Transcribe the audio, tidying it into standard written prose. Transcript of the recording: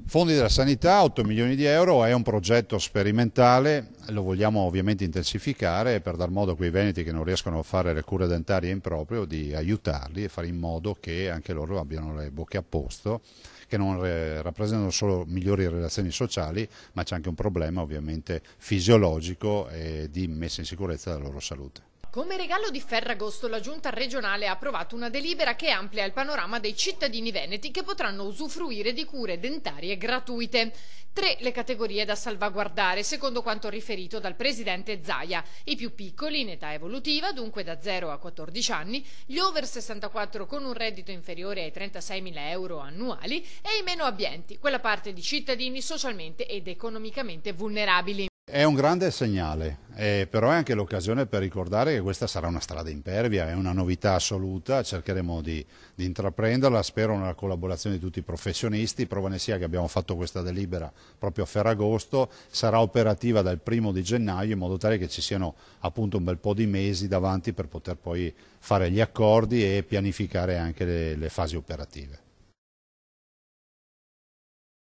Fondi della sanità, 8 milioni di euro, è un progetto sperimentale, lo vogliamo ovviamente intensificare per dar modo a quei veneti che non riescono a fare le cure dentarie in proprio di aiutarli e fare in modo che anche loro abbiano le bocche a posto, che non rappresentano solo migliori relazioni sociali, ma c'è anche un problema ovviamente fisiologico e di messa in sicurezza della loro salute. Come regalo di Ferragosto la Giunta regionale ha approvato una delibera che amplia il panorama dei cittadini veneti che potranno usufruire di cure dentarie gratuite. 3 le categorie da salvaguardare, secondo quanto riferito dal presidente Zaia: i più piccoli in età evolutiva, dunque da 0 a 14 anni, gli over 64 con un reddito inferiore ai 36.000 euro annuali e i meno abbienti, quella parte di cittadini socialmente ed economicamente vulnerabili. È un grande segnale, però è anche l'occasione per ricordare che questa sarà una strada impervia, è una novità assoluta, cercheremo di intraprenderla, spero nella collaborazione di tutti i professionisti, prova ne sia che abbiamo fatto questa delibera proprio a Ferragosto, sarà operativa dal 1° gennaio in modo tale che ci siano appunto un bel po' di mesi davanti per poter poi fare gli accordi e pianificare anche le fasi operative.